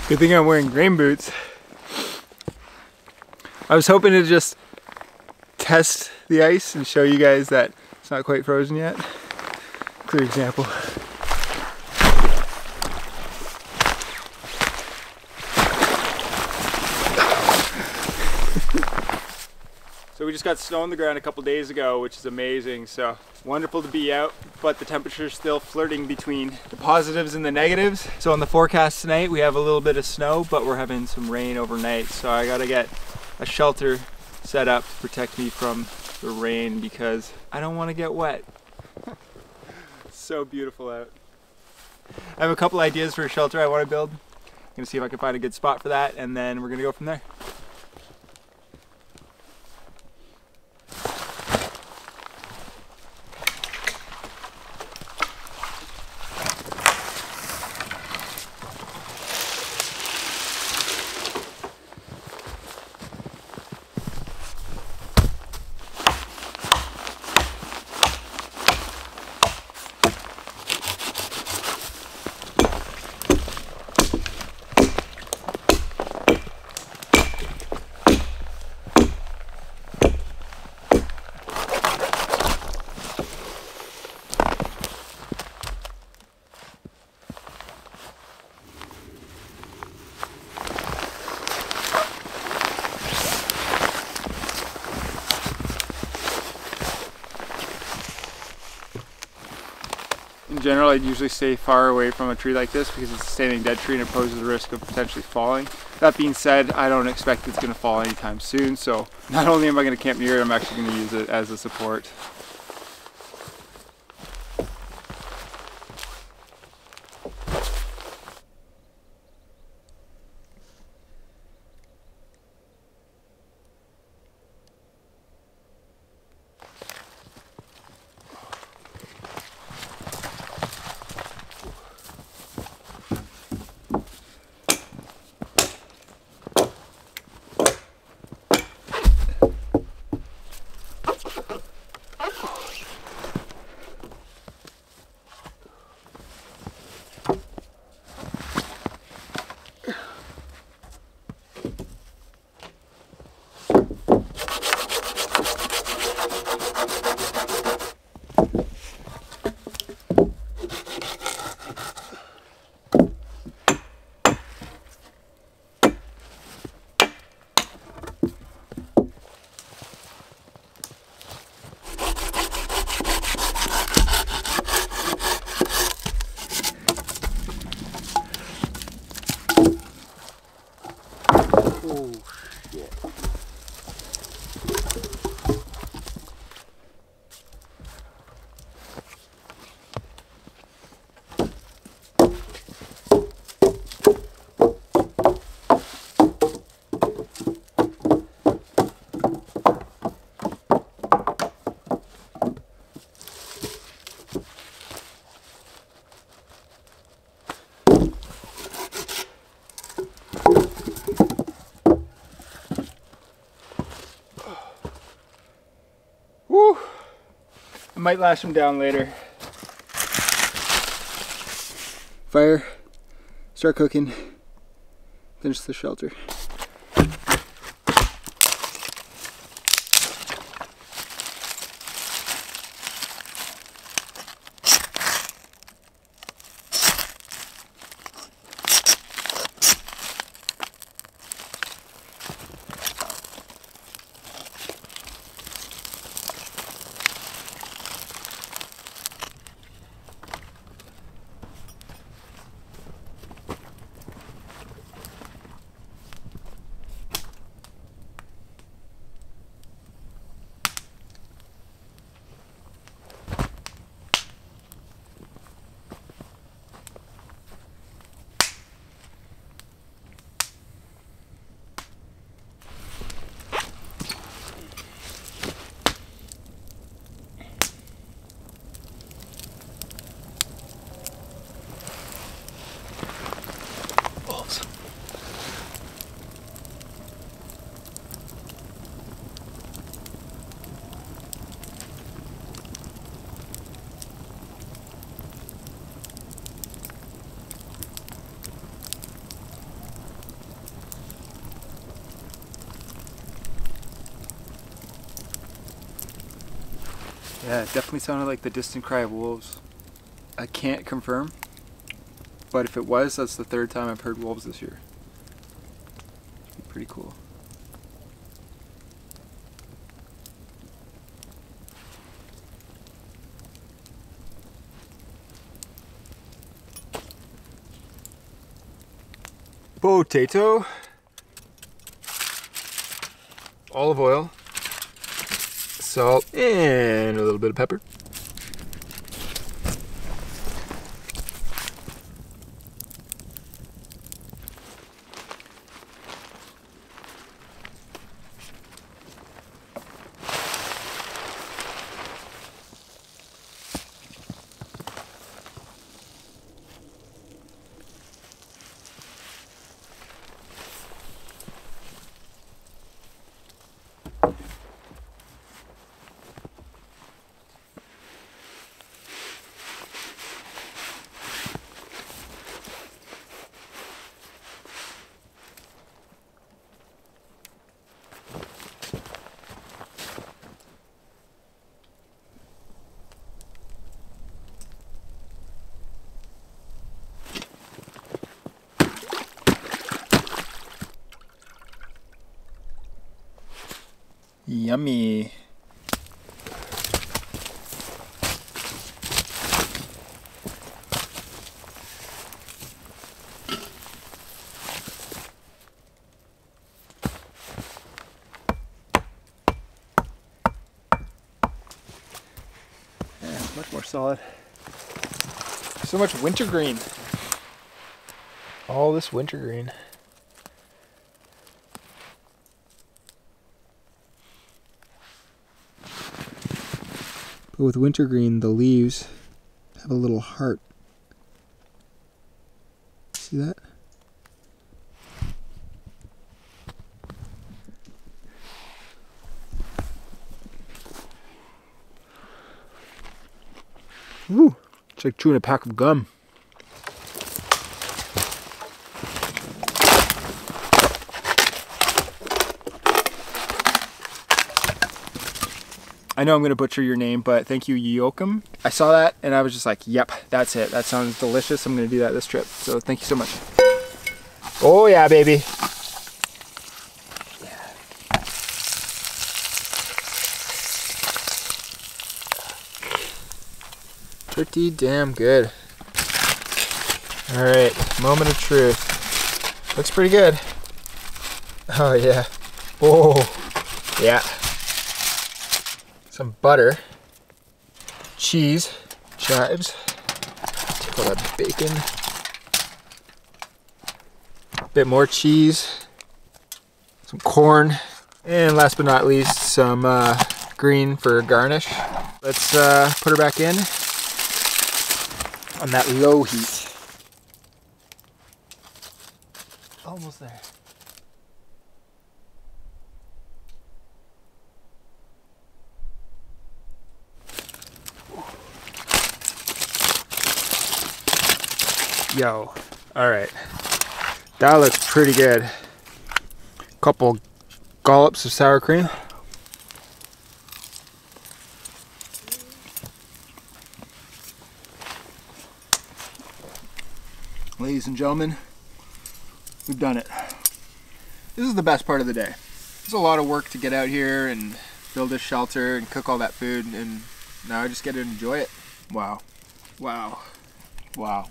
Good thing I'm wearing rain boots. I was hoping to just test the ice and show you guys that it's not quite frozen yet. Clear example. So we just got snow on the ground a couple days ago, which is amazing. So wonderful to be out, but the temperature's still flirting between the positives and the negatives. So on the forecast tonight, we have a little bit of snow, but we're having some rain overnight. So I gotta get a shelter set up to protect me from the rain because I don't want to get wet. It's so beautiful out. I have a couple ideas for a shelter I want to build. I'm gonna see if I can find a good spot for that, and then we're gonna go from there. In general, I'd usually stay far away from a tree like this because it's a standing dead tree and it poses the risk of potentially falling. That being said, I don't expect it's going to fall anytime soon, so not only am I going to camp near it, I'm actually going to use it as a support. I might lash them down later. Fire, start cooking, finish the shelter. Yeah, it definitely sounded like the distant cry of wolves. I can't confirm, but if it was, that's the third time I've heard wolves this year. Pretty cool. Potato, olive oil, salt, and a little bit of pepper. Yummy. Yeah, much more solid. So much wintergreen. All this wintergreen. But with wintergreen, the leaves have a little heart. See that? Woo! It's like chewing a pack of gum. I know I'm going to butcher your name, but thank you, Yoakum. I saw that and I was just like, yep, that's it. That sounds delicious. I'm going to do that this trip. So thank you so much. Oh yeah, baby. Yeah. Pretty damn good. All right, moment of truth. Looks pretty good. Oh yeah. Oh, yeah. Some butter, cheese, chives, take all that bacon, a bit more cheese, some corn, and last but not least, some green for garnish. Let's put her back in on that low heat. Almost there. Yo, all right, that looks pretty good. Couple dollops of sour cream. Ladies and gentlemen, we've done it. This is the best part of the day. It's a lot of work to get out here and build a shelter and cook all that food, and now I just get to enjoy it. Wow, wow, wow.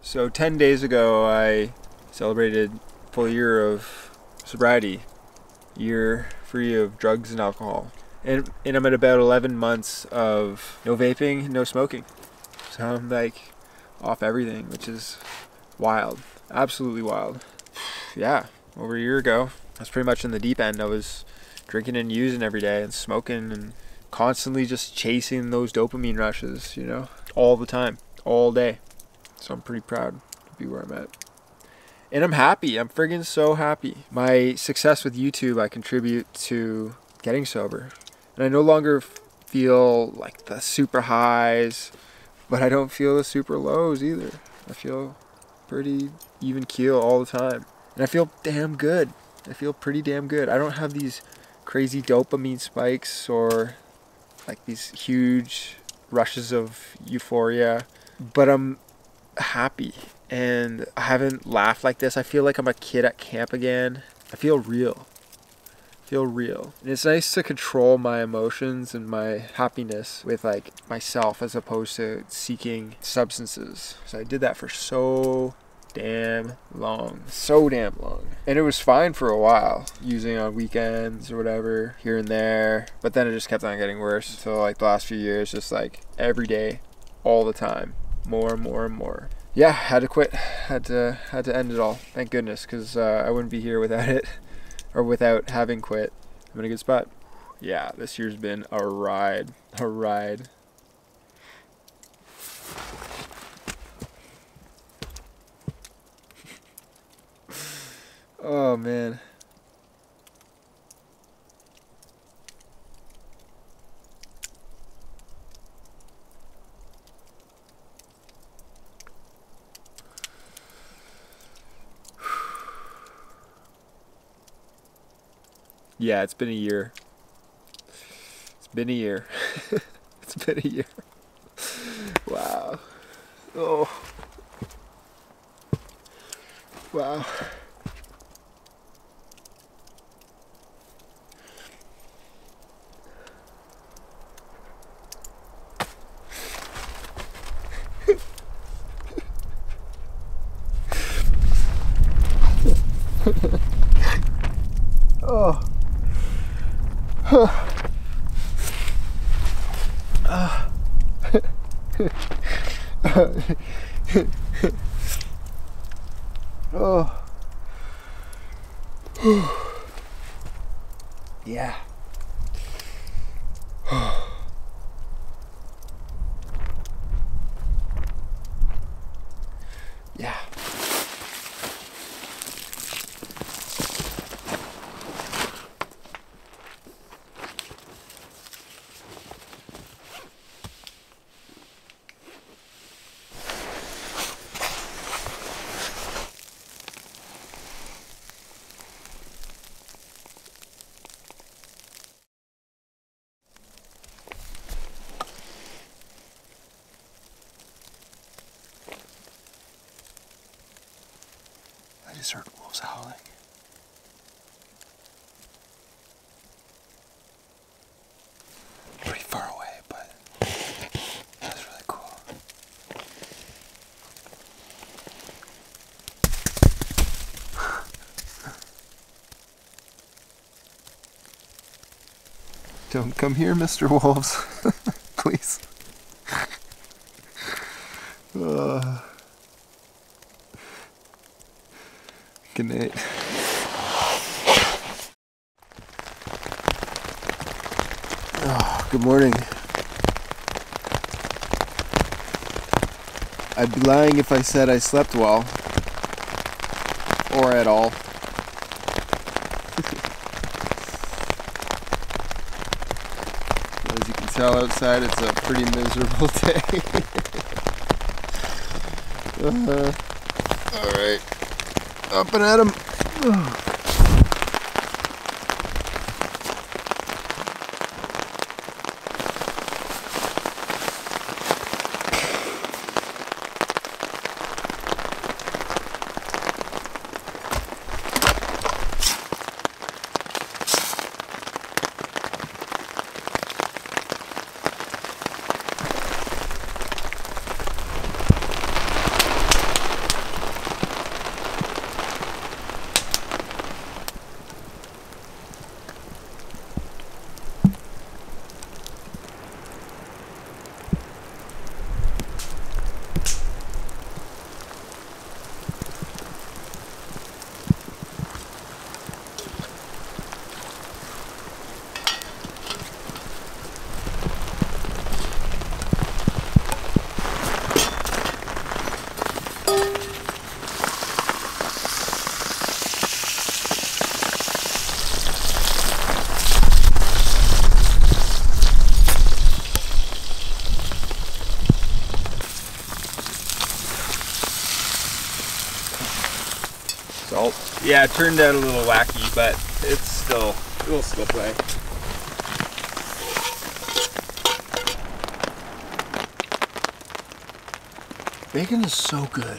So 10 days ago I celebrated a full year of sobriety, year free of drugs and alcohol. And I'm at about 11 months of no vaping, no smoking. So I'm like off everything, which is wild, absolutely wild. Yeah, over a year ago, I was pretty much in the deep end. I was drinking and using every day and smoking and constantly just chasing those dopamine rushes, you know, all the time, all day. So I'm pretty proud to be where I'm at. And I'm happy. I'm friggin' so happy. My success with YouTube, I contribute to getting sober. And I no longer feel like the super highs, but I don't feel the super lows either. I feel pretty even keel all the time. And I feel damn good. I feel pretty damn good. I don't have these crazy dopamine spikes or like these huge rushes of euphoria, but I'm happy. And I haven't laughed like this. I feel like I'm a kid at camp again. I feel real. And it's nice to control my emotions and my happiness with like myself as opposed to seeking substances. So I did that for so damn long. And it was fine for a while, using on weekends or whatever, here and there. But then it just kept on getting worse until like the last few years, just like every day, all the time, more and more. Yeah, had to quit, had to end it all. Thank goodness, because I wouldn't be here without it, or without having quit. I'm in a good spot. Yeah, this year's been a ride. Oh man. Yeah, it's been a year. It's been a year. Wow. Oh. Wow. Oh. Oh. Yeah. Yeah. I just heard wolves howling. Pretty far away, but that's really cool. Don't come here, Mr. Wolves. Please. Good night. Oh, good morning. I'd be lying if I said I slept well. Or at all. As you can tell outside, it's a pretty miserable day. Alright. Up and at 'em. result. Yeah, it turned out a little wacky, but it'll still play. Bacon is so good.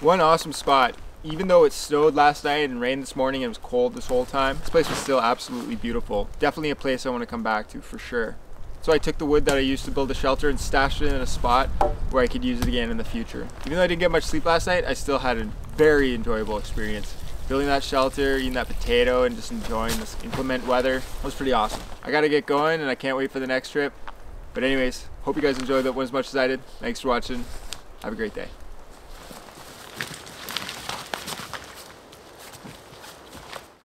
One awesome spot. Even though it snowed last night and rained this morning and it was cold this whole time, this place was still absolutely beautiful. Definitely a place I want to come back to for sure. So I took the wood that I used to build a shelter and stashed it in a spot where I could use it again in the future. Even though I didn't get much sleep last night, I still had a very enjoyable experience. Building that shelter, eating that potato, and just enjoying this inclement weather was pretty awesome. I gotta get going and I can't wait for the next trip. But anyways, hope you guys enjoyed that one as much as I did. Thanks for watching. Have a great day.